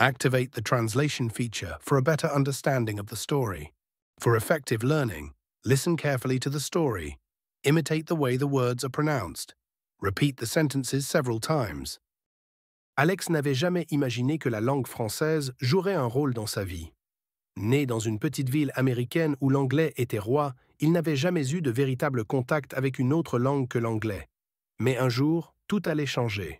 Activate the translation feature for a better understanding of the story. For effective learning, listen carefully to the story. Imitate the way the words are pronounced. Repeat the sentences several times. Alex n'avait jamais imaginé que la langue française jouerait un rôle dans sa vie. Né dans une petite ville américaine où l'anglais était roi, il n'avait jamais eu de véritable contact avec une autre langue que l'anglais. Mais un jour, tout allait changer.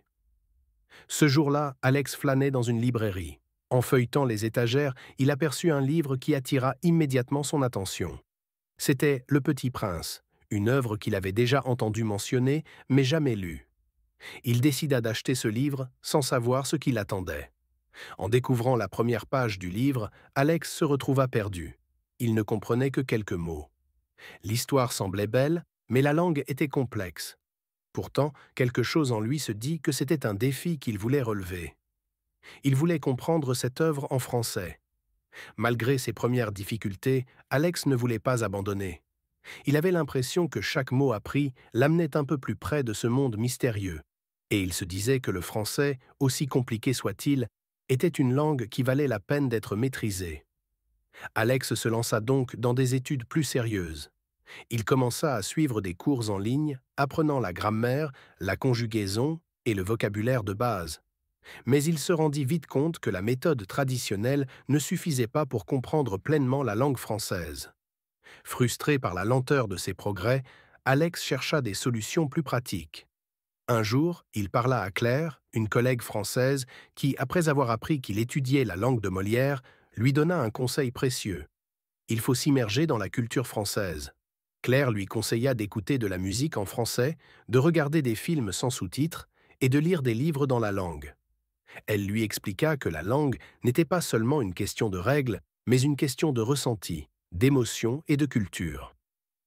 Ce jour-là, Alex flânait dans une librairie. En feuilletant les étagères, il aperçut un livre qui attira immédiatement son attention. C'était Le Petit Prince, une œuvre qu'il avait déjà entendu mentionner, mais jamais lue. Il décida d'acheter ce livre sans savoir ce qui l'attendait. En découvrant la première page du livre, Alex se retrouva perdu. Il ne comprenait que quelques mots. L'histoire semblait belle, mais la langue était complexe. Pourtant, quelque chose en lui se dit que c'était un défi qu'il voulait relever. Il voulait comprendre cette œuvre en français. Malgré ses premières difficultés, Alex ne voulait pas abandonner. Il avait l'impression que chaque mot appris l'amenait un peu plus près de ce monde mystérieux, et il se disait que le français, aussi compliqué soit-il, était une langue qui valait la peine d'être maîtrisée. Alex se lança donc dans des études plus sérieuses. Il commença à suivre des cours en ligne, apprenant la grammaire, la conjugaison et le vocabulaire de base. Mais il se rendit vite compte que la méthode traditionnelle ne suffisait pas pour comprendre pleinement la langue française. Frustré par la lenteur de ses progrès, Alex chercha des solutions plus pratiques. Un jour, il parla à Claire, une collègue française, qui, après avoir appris qu'il étudiait la langue de Molière, lui donna un conseil précieux. Il faut s'immerger dans la culture française. Claire lui conseilla d'écouter de la musique en français, de regarder des films sans sous-titres et de lire des livres dans la langue. Elle lui expliqua que la langue n'était pas seulement une question de règles, mais une question de ressenti, d'émotion et de culture.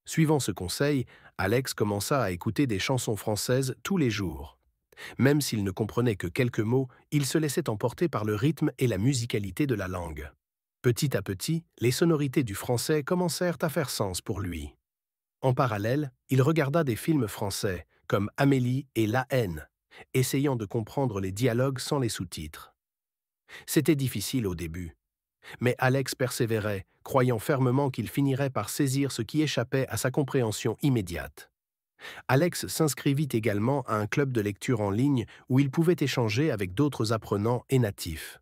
Suivant ce conseil, Alex commença à écouter des chansons françaises tous les jours. Même s'il ne comprenait que quelques mots, il se laissait emporter par le rythme et la musicalité de la langue. Petit à petit, les sonorités du français commencèrent à faire sens pour lui. En parallèle, il regarda des films français, comme Amélie et La Haine, essayant de comprendre les dialogues sans les sous-titres. C'était difficile au début. Mais Alex persévérait, croyant fermement qu'il finirait par saisir ce qui échappait à sa compréhension immédiate. Alex s'inscrivit également à un club de lecture en ligne où il pouvait échanger avec d'autres apprenants et natifs.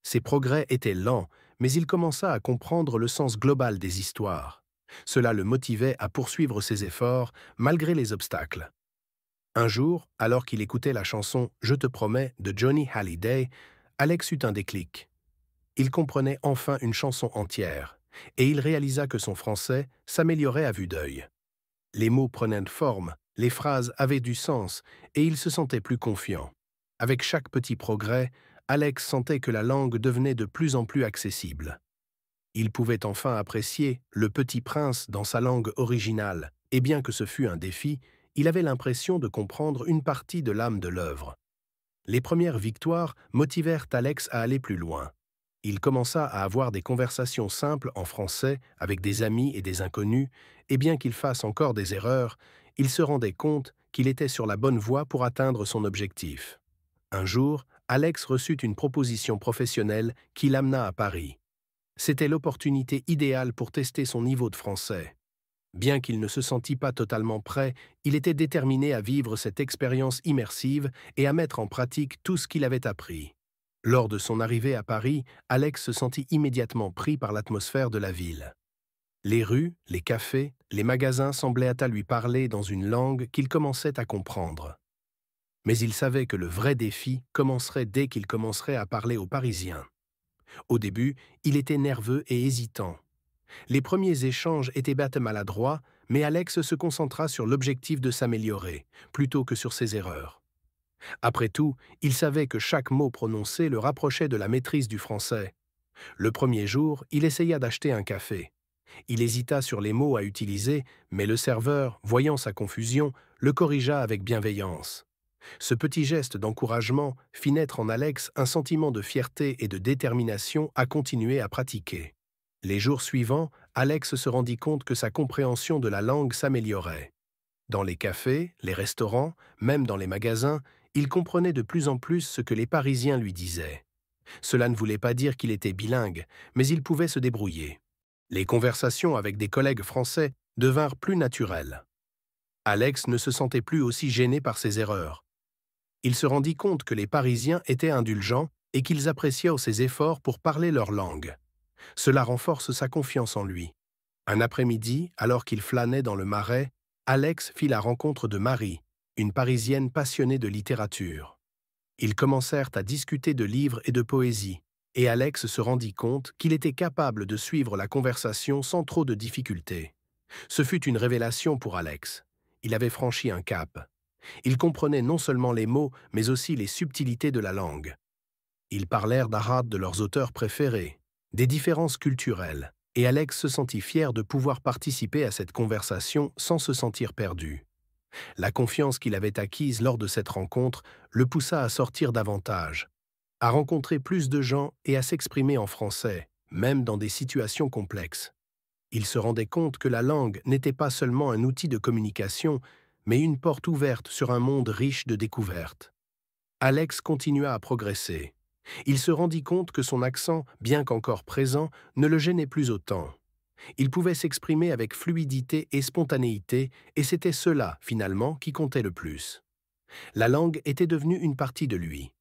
Ses progrès étaient lents, mais il commença à comprendre le sens global des histoires. Cela le motivait à poursuivre ses efforts, malgré les obstacles. Un jour, alors qu'il écoutait la chanson « Je te promets » de Johnny Hallyday, Alex eut un déclic. Il comprenait enfin une chanson entière, et il réalisa que son français s'améliorait à vue d'œil. Les mots prenaient forme, les phrases avaient du sens, et il se sentait plus confiant. Avec chaque petit progrès, Alex sentait que la langue devenait de plus en plus accessible. Il pouvait enfin apprécier Le Petit Prince dans sa langue originale, et bien que ce fût un défi, il avait l'impression de comprendre une partie de l'âme de l'œuvre. Les premières victoires motivèrent Alex à aller plus loin. Il commença à avoir des conversations simples en français avec des amis et des inconnus, et bien qu'il fasse encore des erreurs, il se rendait compte qu'il était sur la bonne voie pour atteindre son objectif. Un jour, Alex reçut une proposition professionnelle qui l'amena à Paris. C'était l'opportunité idéale pour tester son niveau de français. Bien qu'il ne se sentît pas totalement prêt, il était déterminé à vivre cette expérience immersive et à mettre en pratique tout ce qu'il avait appris. Lors de son arrivée à Paris, Alex se sentit immédiatement pris par l'atmosphère de la ville. Les rues, les cafés, les magasins semblaient à lui parler dans une langue qu'il commençait à comprendre. Mais il savait que le vrai défi commencerait dès qu'il commencerait à parler aux Parisiens. Au début, il était nerveux et hésitant. Les premiers échanges étaient bêtes maladroits, mais Alex se concentra sur l'objectif de s'améliorer, plutôt que sur ses erreurs. Après tout, il savait que chaque mot prononcé le rapprochait de la maîtrise du français. Le premier jour, il essaya d'acheter un café. Il hésita sur les mots à utiliser, mais le serveur, voyant sa confusion, le corrigea avec bienveillance. Ce petit geste d'encouragement fit naître en Alex un sentiment de fierté et de détermination à continuer à pratiquer. Les jours suivants, Alex se rendit compte que sa compréhension de la langue s'améliorait. Dans les cafés, les restaurants, même dans les magasins, il comprenait de plus en plus ce que les Parisiens lui disaient. Cela ne voulait pas dire qu'il était bilingue, mais il pouvait se débrouiller. Les conversations avec des collègues français devinrent plus naturelles. Alex ne se sentait plus aussi gêné par ses erreurs. Il se rendit compte que les Parisiens étaient indulgents et qu'ils appréciaient ses efforts pour parler leur langue. Cela renforce sa confiance en lui. Un après-midi, alors qu'il flânait dans le Marais, Alex fit la rencontre de Marie, une Parisienne passionnée de littérature. Ils commencèrent à discuter de livres et de poésie, et Alex se rendit compte qu'il était capable de suivre la conversation sans trop de difficultés. Ce fut une révélation pour Alex. Il avait franchi un cap. Il comprenait non seulement les mots, mais aussi les subtilités de la langue. Ils parlèrent d'Arad, de leurs auteurs préférés, des différences culturelles, et Alex se sentit fier de pouvoir participer à cette conversation sans se sentir perdu. La confiance qu'il avait acquise lors de cette rencontre le poussa à sortir davantage, à rencontrer plus de gens et à s'exprimer en français, même dans des situations complexes. Il se rendait compte que la langue n'était pas seulement un outil de communication, mais une porte ouverte sur un monde riche de découvertes. Alex continua à progresser. Il se rendit compte que son accent, bien qu'encore présent, ne le gênait plus autant. Il pouvait s'exprimer avec fluidité et spontanéité, et c'était cela, finalement, qui comptait le plus. La langue était devenue une partie de lui.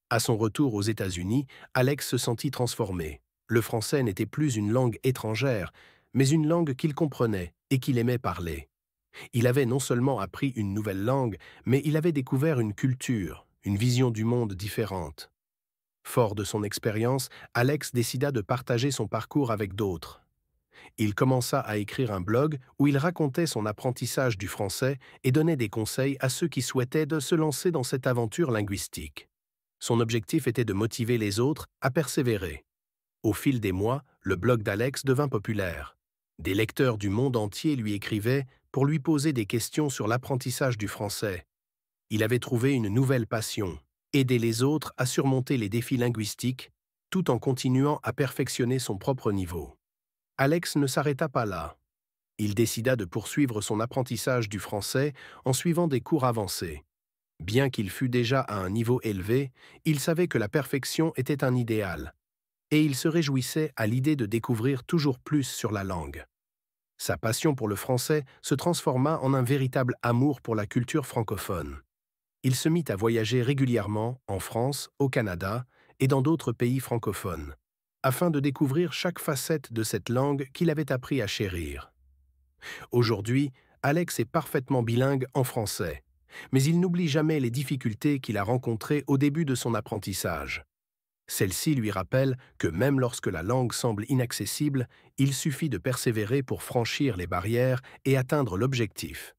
À son retour aux États-Unis, Alex se sentit transformé. Le français n'était plus une langue étrangère, mais une langue qu'il comprenait et qu'il aimait parler. Il avait non seulement appris une nouvelle langue, mais il avait découvert une culture, une vision du monde différente. Fort de son expérience, Alex décida de partager son parcours avec d'autres. Il commença à écrire un blog où il racontait son apprentissage du français et donnait des conseils à ceux qui souhaitaient de se lancer dans cette aventure linguistique. Son objectif était de motiver les autres à persévérer. Au fil des mois, le blog d'Alex devint populaire. Des lecteurs du monde entier lui écrivaient pour lui poser des questions sur l'apprentissage du français. Il avait trouvé une nouvelle passion, aider les autres à surmonter les défis linguistiques, tout en continuant à perfectionner son propre niveau. Alex ne s'arrêta pas là. Il décida de poursuivre son apprentissage du français en suivant des cours avancés. Bien qu'il fût déjà à un niveau élevé, il savait que la perfection était un idéal, et il se réjouissait à l'idée de découvrir toujours plus sur la langue. Sa passion pour le français se transforma en un véritable amour pour la culture francophone. Il se mit à voyager régulièrement en France, au Canada et dans d'autres pays francophones, afin de découvrir chaque facette de cette langue qu'il avait appris à chérir. Aujourd'hui, Alex est parfaitement bilingue en français, mais il n'oublie jamais les difficultés qu'il a rencontrées au début de son apprentissage. Celle-ci lui rappelle que même lorsque la langue semble inaccessible, il suffit de persévérer pour franchir les barrières et atteindre l'objectif.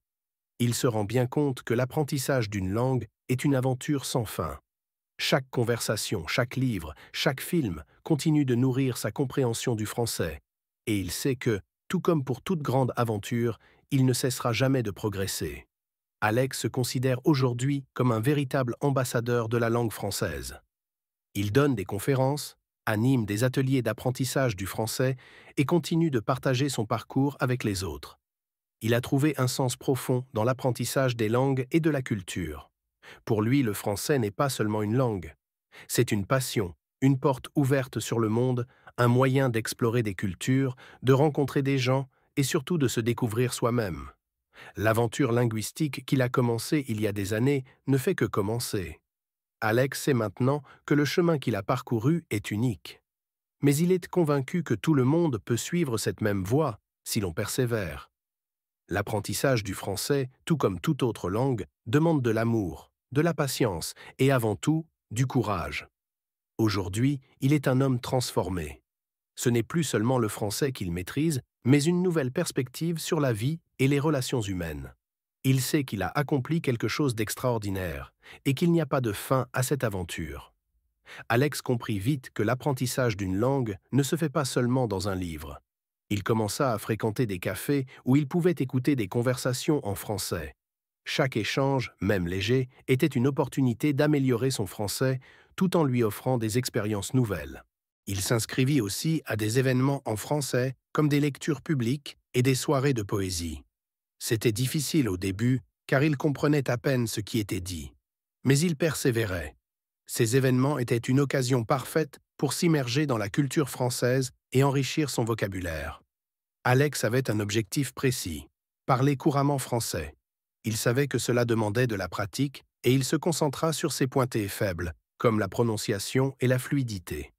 Il se rend bien compte que l'apprentissage d'une langue est une aventure sans fin. Chaque conversation, chaque livre, chaque film continue de nourrir sa compréhension du français, et il sait que, tout comme pour toute grande aventure, il ne cessera jamais de progresser. Alex se considère aujourd'hui comme un véritable ambassadeur de la langue française. Il donne des conférences, anime des ateliers d'apprentissage du français et continue de partager son parcours avec les autres. Il a trouvé un sens profond dans l'apprentissage des langues et de la culture. Pour lui, le français n'est pas seulement une langue. C'est une passion, une porte ouverte sur le monde, un moyen d'explorer des cultures, de rencontrer des gens et surtout de se découvrir soi-même. L'aventure linguistique qu'il a commencée il y a des années ne fait que commencer. Alex sait maintenant que le chemin qu'il a parcouru est unique. Mais il est convaincu que tout le monde peut suivre cette même voie si l'on persévère. L'apprentissage du français, tout comme toute autre langue, demande de l'amour, de la patience et avant tout, du courage. Aujourd'hui, il est un homme transformé. Ce n'est plus seulement le français qu'il maîtrise, mais une nouvelle perspective sur la vie et les relations humaines. Il sait qu'il a accompli quelque chose d'extraordinaire et qu'il n'y a pas de fin à cette aventure. Alex comprit vite que l'apprentissage d'une langue ne se fait pas seulement dans un livre. Il commença à fréquenter des cafés où il pouvait écouter des conversations en français. Chaque échange, même léger, était une opportunité d'améliorer son français tout en lui offrant des expériences nouvelles. Il s'inscrivit aussi à des événements en français comme des lectures publiques et des soirées de poésie. C'était difficile au début car il comprenait à peine ce qui était dit. Mais il persévérait. Ces événements étaient une occasion parfaite pour s'immerger dans la culture française et enrichir son vocabulaire. Alex avait un objectif précis, parler couramment français. Il savait que cela demandait de la pratique et il se concentra sur ses pointés faibles, comme la prononciation et la fluidité.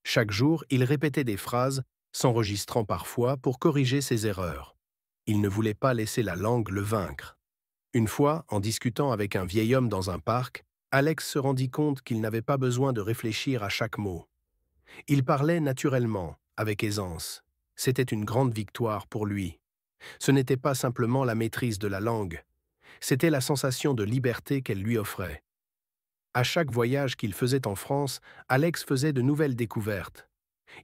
Chaque jour, il répétait des phrases, s'enregistrant parfois pour corriger ses erreurs. Il ne voulait pas laisser la langue le vaincre. Une fois, en discutant avec un vieil homme dans un parc, Alex se rendit compte qu'il n'avait pas besoin de réfléchir à chaque mot. Il parlait naturellement, avec aisance. C'était une grande victoire pour lui. Ce n'était pas simplement la maîtrise de la langue, c'était la sensation de liberté qu'elle lui offrait. À chaque voyage qu'il faisait en France, Alex faisait de nouvelles découvertes.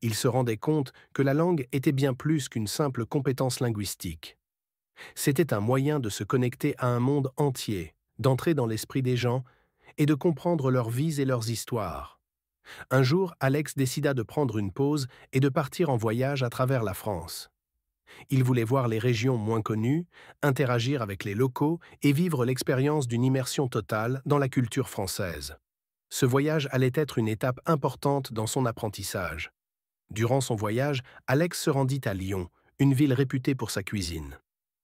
Il se rendait compte que la langue était bien plus qu'une simple compétence linguistique. C'était un moyen de se connecter à un monde entier, d'entrer dans l'esprit des gens et de comprendre leurs vies et leurs histoires. Un jour, Alex décida de prendre une pause et de partir en voyage à travers la France. Il voulait voir les régions moins connues, interagir avec les locaux et vivre l'expérience d'une immersion totale dans la culture française. Ce voyage allait être une étape importante dans son apprentissage. Durant son voyage, Alex se rendit à Lyon, une ville réputée pour sa cuisine.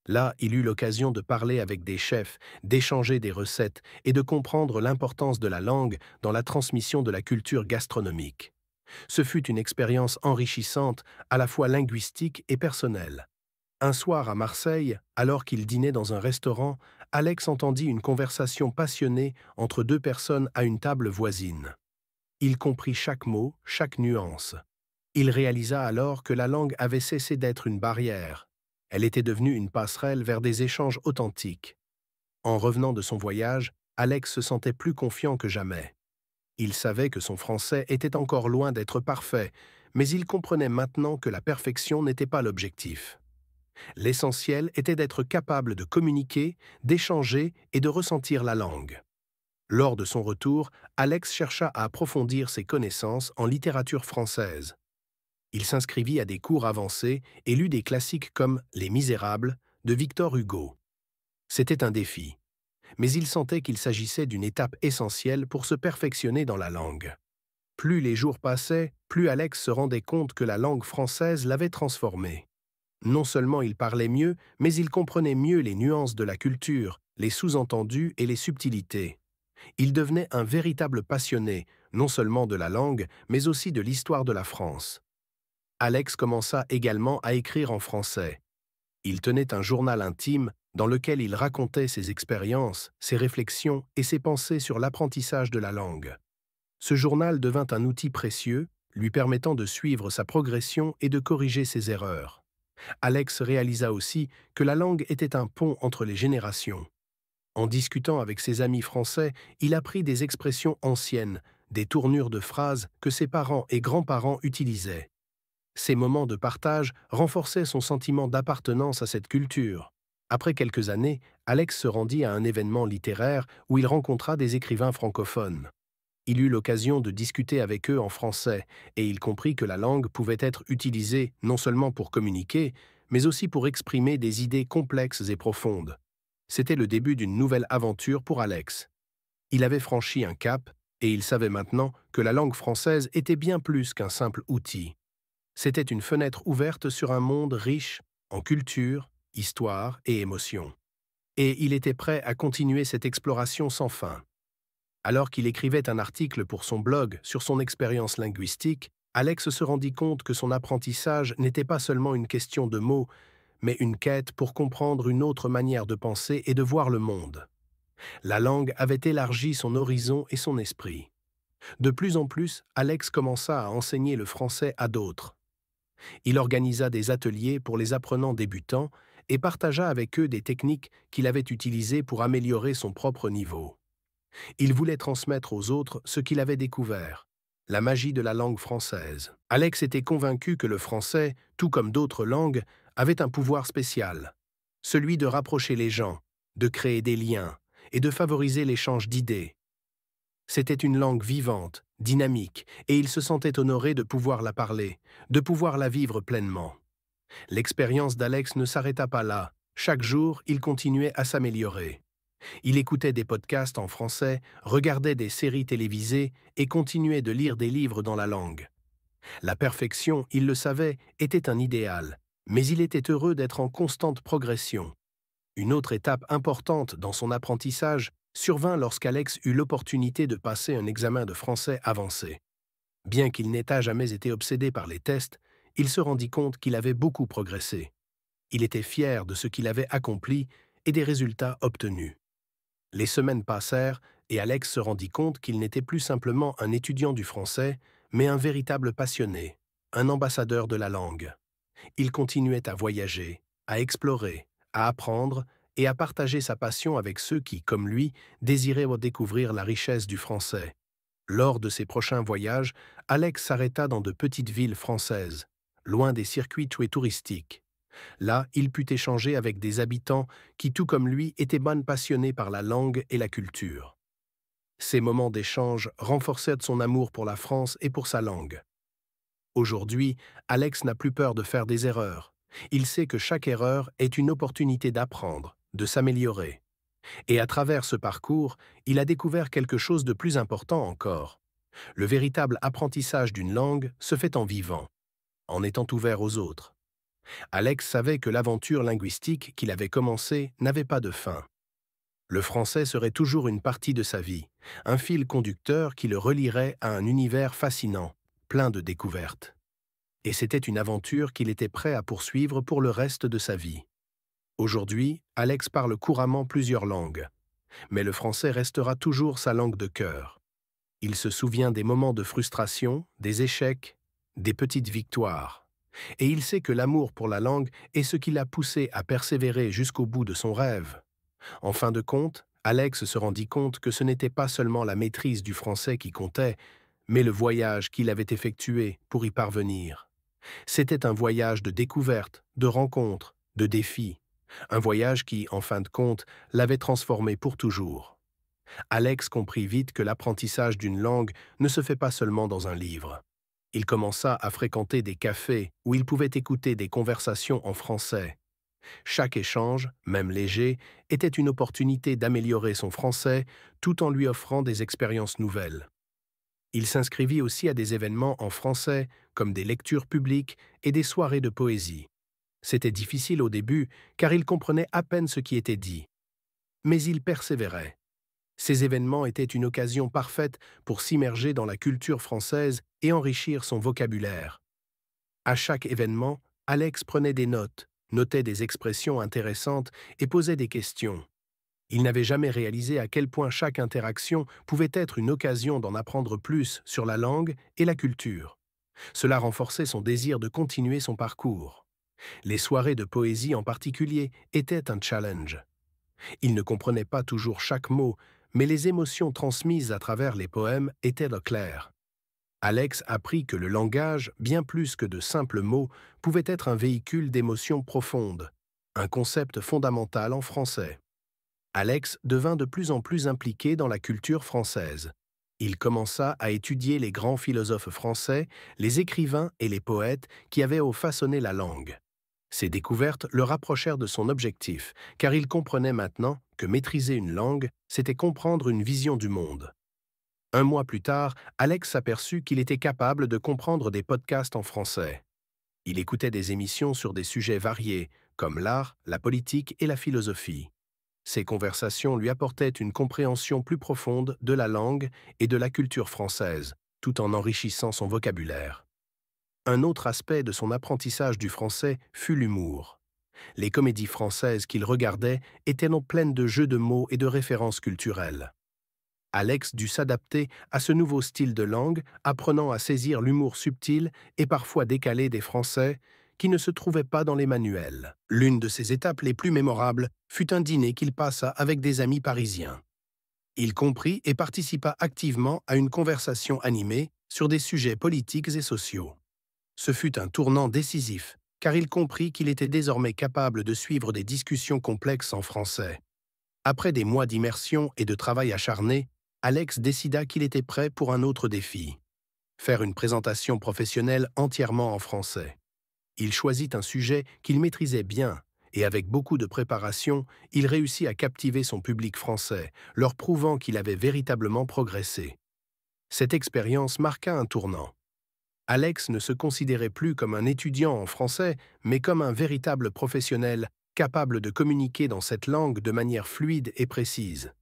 Là, il eut l'occasion de parler avec des chefs, d'échanger des recettes et de comprendre l'importance de la langue dans la transmission de la culture gastronomique. Ce fut une expérience enrichissante, à la fois linguistique et personnelle. Un soir à Marseille, alors qu'il dînait dans un restaurant, Alex entendit une conversation passionnée entre deux personnes à une table voisine. Il comprit chaque mot, chaque nuance. Il réalisa alors que la langue avait cessé d'être une barrière. Elle était devenue une passerelle vers des échanges authentiques. En revenant de son voyage, Alex se sentait plus confiant que jamais. Il savait que son français était encore loin d'être parfait, mais il comprenait maintenant que la perfection n'était pas l'objectif. L'essentiel était d'être capable de communiquer, d'échanger et de ressentir la langue. Lors de son retour, Alex chercha à approfondir ses connaissances en littérature française. Il s'inscrivit à des cours avancés et lut des classiques comme Les Misérables de Victor Hugo. C'était un défi, mais il sentait qu'il s'agissait d'une étape essentielle pour se perfectionner dans la langue. Plus les jours passaient, plus Alex se rendait compte que la langue française l'avait transformé. Non seulement il parlait mieux, mais il comprenait mieux les nuances de la culture, les sous-entendus et les subtilités. Il devenait un véritable passionné, non seulement de la langue, mais aussi de l'histoire de la France. Alex commença également à écrire en français. Il tenait un journal intime dans lequel il racontait ses expériences, ses réflexions et ses pensées sur l'apprentissage de la langue. Ce journal devint un outil précieux, lui permettant de suivre sa progression et de corriger ses erreurs. Alex réalisa aussi que la langue était un pont entre les générations. En discutant avec ses amis français, il apprit des expressions anciennes, des tournures de phrases que ses parents et grands-parents utilisaient. Ces moments de partage renforçaient son sentiment d'appartenance à cette culture. Après quelques années, Alex se rendit à un événement littéraire où il rencontra des écrivains francophones. Il eut l'occasion de discuter avec eux en français et il comprit que la langue pouvait être utilisée non seulement pour communiquer, mais aussi pour exprimer des idées complexes et profondes. C'était le début d'une nouvelle aventure pour Alex. Il avait franchi un cap et il savait maintenant que la langue française était bien plus qu'un simple outil. C'était une fenêtre ouverte sur un monde riche en culture, histoire et émotions. Et il était prêt à continuer cette exploration sans fin. Alors qu'il écrivait un article pour son blog sur son expérience linguistique, Alex se rendit compte que son apprentissage n'était pas seulement une question de mots, mais une quête pour comprendre une autre manière de penser et de voir le monde. La langue avait élargi son horizon et son esprit. De plus en plus, Alex commença à enseigner le français à d'autres. Il organisa des ateliers pour les apprenants débutants et partagea avec eux des techniques qu'il avait utilisées pour améliorer son propre niveau. Il voulait transmettre aux autres ce qu'il avait découvert, la magie de la langue française. Alex était convaincu que le français, tout comme d'autres langues, avait un pouvoir spécial, celui de rapprocher les gens, de créer des liens et de favoriser l'échange d'idées. C'était une langue vivante, dynamique, et il se sentait honoré de pouvoir la parler, de pouvoir la vivre pleinement. L'expérience d'Alex ne s'arrêta pas là. Chaque jour, il continuait à s'améliorer. Il écoutait des podcasts en français, regardait des séries télévisées et continuait de lire des livres dans la langue. La perfection, il le savait, était un idéal, mais il était heureux d'être en constante progression. Une autre étape importante dans son apprentissage survint lorsqu'Alex eut l'opportunité de passer un examen de français avancé. Bien qu'il n'ait jamais été obsédé par les tests, il se rendit compte qu'il avait beaucoup progressé. Il était fier de ce qu'il avait accompli et des résultats obtenus. Les semaines passèrent et Alex se rendit compte qu'il n'était plus simplement un étudiant du français, mais un véritable passionné, un ambassadeur de la langue. Il continuait à voyager, à explorer, à apprendre et à partager sa passion avec ceux qui, comme lui, désiraient découvrir la richesse du français. Lors de ses prochains voyages, Alex s'arrêta dans de petites villes françaises, loin des circuits très touristiques. Là, il put échanger avec des habitants qui, tout comme lui, étaient passionnés par la langue et la culture. Ces moments d'échange renforcèrent son amour pour la France et pour sa langue. Aujourd'hui, Alex n'a plus peur de faire des erreurs. Il sait que chaque erreur est une opportunité d'apprendre, de s'améliorer. Et à travers ce parcours, il a découvert quelque chose de plus important encore. Le véritable apprentissage d'une langue se fait en vivant, en étant ouvert aux autres. Alex savait que l'aventure linguistique qu'il avait commencée n'avait pas de fin. Le français serait toujours une partie de sa vie, un fil conducteur qui le relierait à un univers fascinant, plein de découvertes. Et c'était une aventure qu'il était prêt à poursuivre pour le reste de sa vie. Aujourd'hui, Alex parle couramment plusieurs langues, mais le français restera toujours sa langue de cœur. Il se souvient des moments de frustration, des échecs, des petites victoires. Et il sait que l'amour pour la langue est ce qui l'a poussé à persévérer jusqu'au bout de son rêve. En fin de compte, Alex se rendit compte que ce n'était pas seulement la maîtrise du français qui comptait, mais le voyage qu'il avait effectué pour y parvenir. C'était un voyage de découverte, de rencontres, de défis. Un voyage qui, en fin de compte, l'avait transformé pour toujours. Alex comprit vite que l'apprentissage d'une langue ne se fait pas seulement dans un livre. Il commença à fréquenter des cafés où il pouvait écouter des conversations en français. Chaque échange, même léger, était une opportunité d'améliorer son français tout en lui offrant des expériences nouvelles. Il s'inscrivit aussi à des événements en français, comme des lectures publiques et des soirées de poésie. C'était difficile au début, car il comprenait à peine ce qui était dit. Mais il persévérait. Ces événements étaient une occasion parfaite pour s'immerger dans la culture française et enrichir son vocabulaire. À chaque événement, Alex prenait des notes, notait des expressions intéressantes et posait des questions. Il n'avait jamais réalisé à quel point chaque interaction pouvait être une occasion d'en apprendre plus sur la langue et la culture. Cela renforçait son désir de continuer son parcours. Les soirées de poésie en particulier étaient un challenge. Il ne comprenait pas toujours chaque mot, mais les émotions transmises à travers les poèmes étaient claires. Alex apprit que le langage, bien plus que de simples mots, pouvait être un véhicule d'émotions profondes, un concept fondamental en français. Alex devint de plus en plus impliqué dans la culture française. Il commença à étudier les grands philosophes français, les écrivains et les poètes qui avaient façonné la langue. Ces découvertes le rapprochèrent de son objectif, car il comprenait maintenant que maîtriser une langue, c'était comprendre une vision du monde. Un mois plus tard, Alex s'aperçut qu'il était capable de comprendre des podcasts en français. Il écoutait des émissions sur des sujets variés, comme l'art, la politique et la philosophie. Ces conversations lui apportaient une compréhension plus profonde de la langue et de la culture française, tout en enrichissant son vocabulaire. Un autre aspect de son apprentissage du français fut l'humour. Les comédies françaises qu'il regardait étaient pleines de jeux de mots et de références culturelles. Alex dut s'adapter à ce nouveau style de langue, apprenant à saisir l'humour subtil et parfois décalé des Français qui ne se trouvaient pas dans les manuels. L'une de ses étapes les plus mémorables fut un dîner qu'il passa avec des amis parisiens. Il comprit et participa activement à une conversation animée sur des sujets politiques et sociaux. Ce fut un tournant décisif, car il comprit qu'il était désormais capable de suivre des discussions complexes en français. Après des mois d'immersion et de travail acharné, Alex décida qu'il était prêt pour un autre défi. Faire une présentation professionnelle entièrement en français. Il choisit un sujet qu'il maîtrisait bien, et avec beaucoup de préparation, il réussit à captiver son public français, leur prouvant qu'il avait véritablement progressé. Cette expérience marqua un tournant. Alex ne se considérait plus comme un étudiant en français, mais comme un véritable professionnel, capable de communiquer dans cette langue de manière fluide et précise.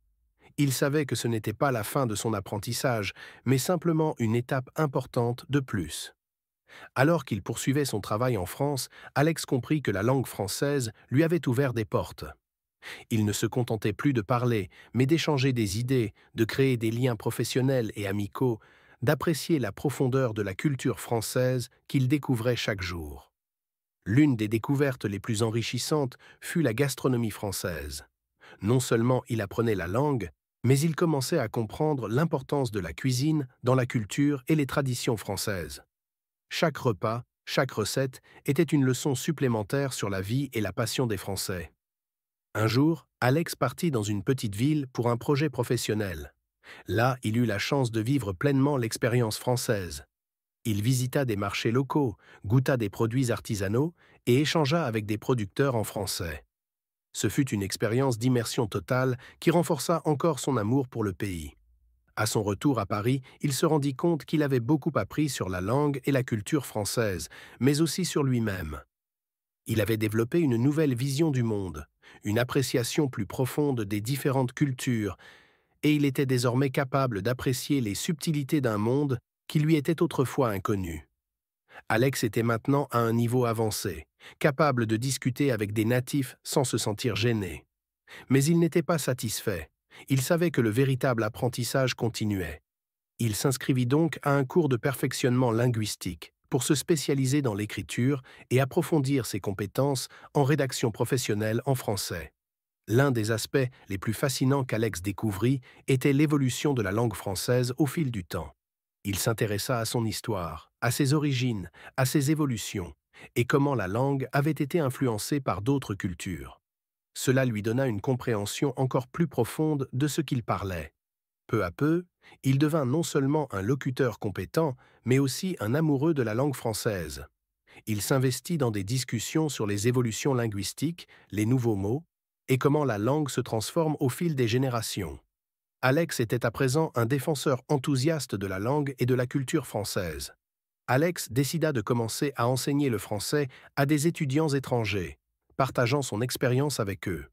Il savait que ce n'était pas la fin de son apprentissage, mais simplement une étape importante de plus. Alors qu'il poursuivait son travail en France, Alex comprit que la langue française lui avait ouvert des portes. Il ne se contentait plus de parler, mais d'échanger des idées, de créer des liens professionnels et amicaux, d'apprécier la profondeur de la culture française qu'il découvrait chaque jour. L'une des découvertes les plus enrichissantes fut la gastronomie française. Non seulement il apprenait la langue, mais il commençait à comprendre l'importance de la cuisine dans la culture et les traditions françaises. Chaque repas, chaque recette était une leçon supplémentaire sur la vie et la passion des Français. Un jour, Alex partit dans une petite ville pour un projet professionnel. Là, il eut la chance de vivre pleinement l'expérience française. Il visita des marchés locaux, goûta des produits artisanaux et échangea avec des producteurs en français. Ce fut une expérience d'immersion totale qui renforça encore son amour pour le pays. À son retour à Paris, il se rendit compte qu'il avait beaucoup appris sur la langue et la culture française, mais aussi sur lui-même. Il avait développé une nouvelle vision du monde, une appréciation plus profonde des différentes cultures, et il était désormais capable d'apprécier les subtilités d'un monde qui lui était autrefois inconnu. Alex était maintenant à un niveau avancé, capable de discuter avec des natifs sans se sentir gêné. Mais il n'était pas satisfait. Il savait que le véritable apprentissage continuait. Il s'inscrivit donc à un cours de perfectionnement linguistique pour se spécialiser dans l'écriture et approfondir ses compétences en rédaction professionnelle en français. L'un des aspects les plus fascinants qu'Alex découvrit était l'évolution de la langue française au fil du temps. Il s'intéressa à son histoire, à ses origines, à ses évolutions, et comment la langue avait été influencée par d'autres cultures. Cela lui donna une compréhension encore plus profonde de ce qu'il parlait. Peu à peu, il devint non seulement un locuteur compétent, mais aussi un amoureux de la langue française. Il s'investit dans des discussions sur les évolutions linguistiques, les nouveaux mots, et comment la langue se transforme au fil des générations. Alex était à présent un défenseur enthousiaste de la langue et de la culture française. Alex décida de commencer à enseigner le français à des étudiants étrangers, partageant son expérience avec eux.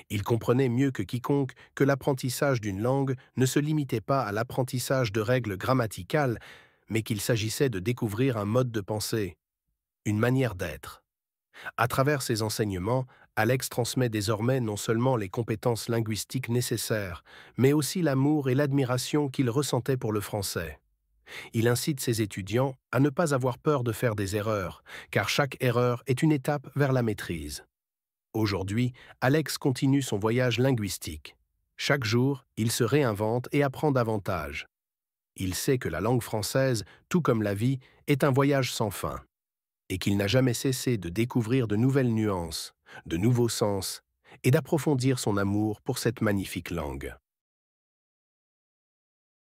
Il comprenait mieux que quiconque que l'apprentissage d'une langue ne se limitait pas à l'apprentissage de règles grammaticales, mais qu'il s'agissait de découvrir un mode de pensée, une manière d'être. À travers ses enseignements, Alex transmet désormais non seulement les compétences linguistiques nécessaires, mais aussi l'amour et l'admiration qu'il ressentait pour le français. Il incite ses étudiants à ne pas avoir peur de faire des erreurs, car chaque erreur est une étape vers la maîtrise. Aujourd'hui, Alex continue son voyage linguistique. Chaque jour, il se réinvente et apprend davantage. Il sait que la langue française, tout comme la vie, est un voyage sans fin, et qu'il n'a jamais cessé de découvrir de nouvelles nuances, de nouveaux sens, et d'approfondir son amour pour cette magnifique langue.